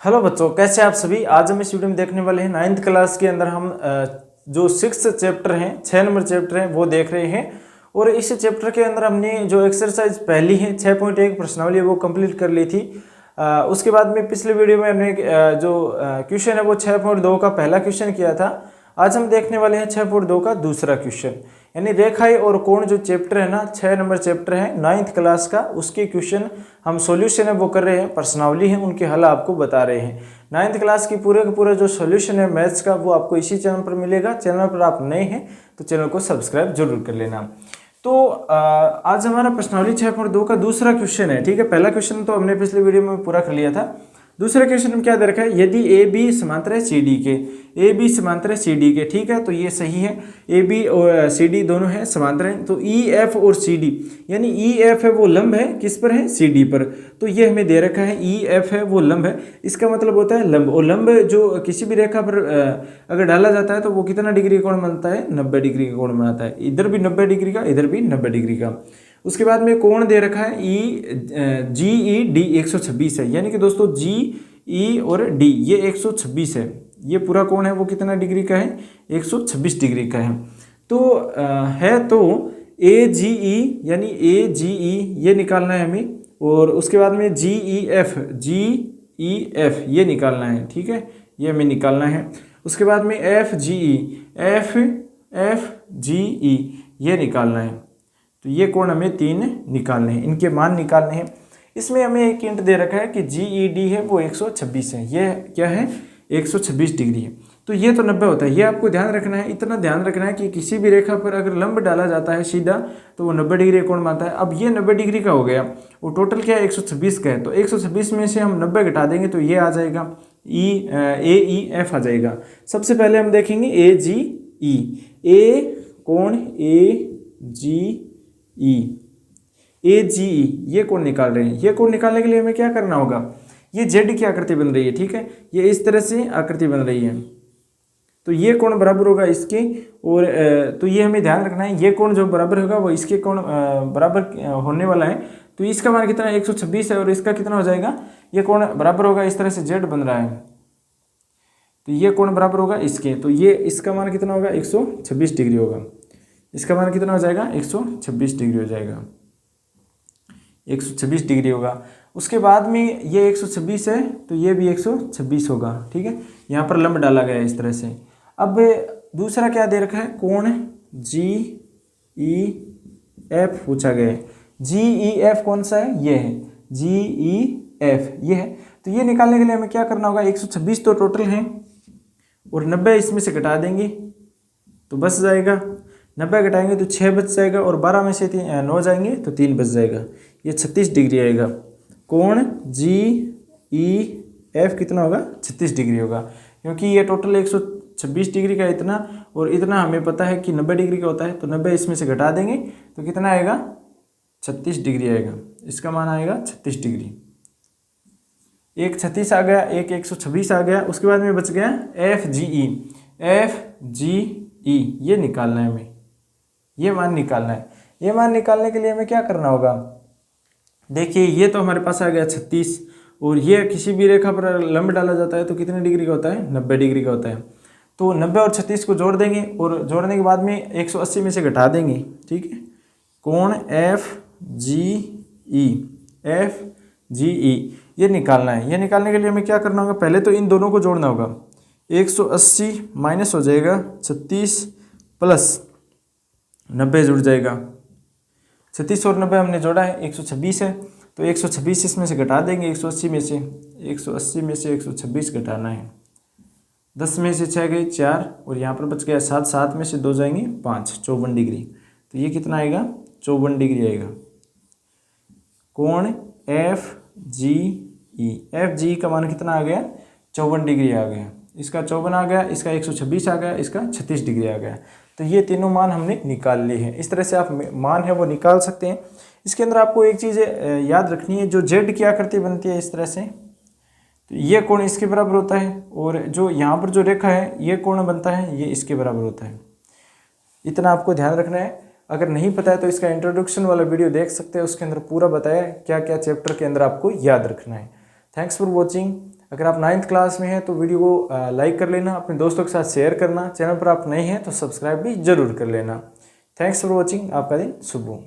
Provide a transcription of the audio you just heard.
Hello बच्चों, कैसे आप सभी। आज हम इस वीडियो में देखने वाले हैं 9th क्लास के अंदर हम जो 6th चैप्टर हैं, 6 नंबर चैप्टर हैं वो देख रहे हैं। और इस चैप्टर के अंदर हमने जो एक्सरसाइज पहली है 6.1 प्रश्नावली है वो कंप्लीट कर ली थी। उसके बाद में पिछले वीडियो में हमने जो क्वेश्चन है वो 6.2 का पहला क्वेश्चन किया था। आज हम देखने वाले हैं 6.2 का दूसरा क्वेश्चन, यानी रेखाएं और कोण जो चैप्टर है ना, 6 नंबर चैप्टर है 9th क्लास का, उसके क्वेश्चन हम सॉल्यूशन है वो कर रहे हैं, प्रश्नावली है उनके हल आपको बता रहे हैं। 9th क्लास की पूरे का पूरा जो सॉल्यूशन है मैथ्स का वो आपको इसी चैनल पर मिलेगा। चैनल पर आप नए हैं तो चैनल को सब्सक्राइब जरूर कर लेना। तो आज हमारा प्रश्नावली 6.2 का दूसरा क्वेश्चन है। ठीक है, पहला क्वेश्चन तो हमने पिछले वीडियो में पूरा कर लिया था। दूसरे क्वेश्चन में क्या दे रखा है, यदि ए बी समांतर है सी डी के, ए बी समांतर है सी डी के। ठीक है, तो ये सही है, ए बी और सी डी दोनों हैं समांतर हैं। तो ई एफ और सी डी, यानी ई एफ है वो लंब है किस पर है, सी डी पर। तो ये हमें दे रखा है ई एफ है वो लंब है, इसका मतलब होता है लंब। और लंब जो किसी भी रेखा पर अगर डाला जाता है तो वो कितना डिग्री का कोण बनता है, 90 डिग्री का कोण बनाता है। इधर भी 90 डिग्री का, इधर भी 90 डिग्री का। उसके बाद में कोण दे रखा है जी ई डी 126 है, यानी कि दोस्तों जी ई और डी ये 126 है। ये पूरा कोण है वो कितना डिग्री का है, 126 डिग्री का है। तो ए जी ई, यानी ए जी ई ये निकालना है हमें। और उसके बाद में जी ई एफ ये निकालना है। ठीक है, ये हमें निकालना है। उसके बाद में एफ जी ई ये निकालना है। तो ये कोण हमें 3 निकालने हैं, इनके मान निकालने हैं। इसमें हमें एक हिंट दे रखा है कि जी ई डी है वो 126 है, ये क्या है 126 डिग्री है। तो ये तो 90 होता है, ये आपको ध्यान रखना है। इतना ध्यान रखना है कि किसी भी रेखा पर अगर लंब डाला जाता है सीधा तो वो 90 डिग्री कोण बनता है। अब ये 90 डिग्री का हो गया, वो टोटल क्या है 126 का है। तो 126 में से हम 90 घटा देंगे तो ये आ जाएगा ए ई एफ आ जाएगा। सबसे पहले हम देखेंगे ए जी ई, ए कोण ए जी ई ये कोण निकाल रहे हैं। ये कोण निकालने के लिए हमें क्या करना होगा, ये जेड की आकृति बन रही है। ठीक है, ये इस तरह से आकृति बन रही है, तो ये कोण बराबर होगा इसके। और तो ये हमें ध्यान रखना है, ये कोण जो बराबर होगा वो इसके कोण बराबर होने वाला है। तो इसका मान कितना है 126 है, और इसका कितना हो जाएगा, ये कोण बराबर होगा, इस तरह से जेड बन रहा है तो ये कोण बराबर होगा इसके। तो ये इसका मान कितना होगा 126 डिग्री होगा। इसका मान कितना हो जाएगा 126 डिग्री हो जाएगा, 126 डिग्री होगा। उसके बाद में ये 126 है तो ये भी 126 होगा। ठीक है, यहाँ पर लंब डाला गया है इस तरह से। अब दूसरा क्या दे रखा है, कोण जी ई एफ पूछा गया है। जी ई एफ कौन सा है, ये है जी ई एफ, ये है। तो ये निकालने के लिए हमें क्या करना होगा, 126 तो टोटल है और 90 इसमें से घटा देंगे तो बच जाएगा। 90 घटाएंगे तो 6 बच जाएगा, और 12 में से 9 जाएंगे तो 3 बच जाएगा। ये 36 डिग्री आएगा। कोण जी ई एफ कितना होगा, 36 डिग्री होगा, क्योंकि ये टोटल 126 डिग्री का इतना, और इतना हमें पता है कि 90 डिग्री का होता है। तो 90 इसमें से घटा देंगे तो कितना आएगा, 36 डिग्री आएगा। इसका मान आएगा 36 डिग्री। एक 36 आ गया, एक 126 आ गया। उसके बाद में बच गया एफ जी ई, ये निकालना है हमें, ये मान निकालना है। ये मान निकालने के लिए हमें क्या करना होगा, देखिए ये तो हमारे पास आ गया 36, और ये किसी भी रेखा पर लंब डाला जाता है तो कितने डिग्री का होता है, 90 डिग्री का होता है। तो 90 और 36 को जोड़ देंगे, और जोड़ने के बाद में 180 में से घटा देंगे। ठीक है, कोण एफ जी ई ये निकालना है। ये निकालने के लिए हमें क्या करना होगा, पहले तो इन दोनों को जोड़ना होगा। 180 माइनस हो जाएगा 36 प्लस 90 जुड़ जाएगा। 36 और 90 हमने जोड़ा है, 126 है। तो 126 इसमें से घटा देंगे 180 में से, 180 में से 126 घटाना है। 10 में से 6 गए 4, और यहाँ पर बच गया 7, 7 में से 2 जाएंगे 5, 54 डिग्री। तो ये कितना आएगा, 54 डिग्री आएगा। कोण एफ जी का मान कितना आ गया, 54 डिग्री आ गया। इसका 54 आ गया, इसका 126 आ गया, इसका 36 डिग्री आ गया। तो ये तीनों मान हमने निकाल लिए हैं। इस तरह से आप मान है वो निकाल सकते हैं। इसके अंदर आपको एक चीज़ याद रखनी है, जो जेड की आकृति बनती है इस तरह से, तो ये कोण इसके बराबर होता है, और जो यहाँ पर जो रेखा है ये कोण बनता है, ये इसके बराबर होता है। इतना आपको ध्यान रखना है। अगर नहीं पता है तो इसका इंट्रोडक्शन वाला वीडियो देख सकते हैं, उसके अंदर पूरा बताया क्या क्या चैप्टर के अंदर आपको याद रखना है। Thanks for watching. अगर आप 9th क्लास में हैं तो वीडियो को लाइक कर लेना, अपने दोस्तों के साथ शेयर करना, चैनल पर आप नए हैं तो सब्सक्राइब भी जरूर कर लेना। Thanks for watching. आपका दिन शुभ हो।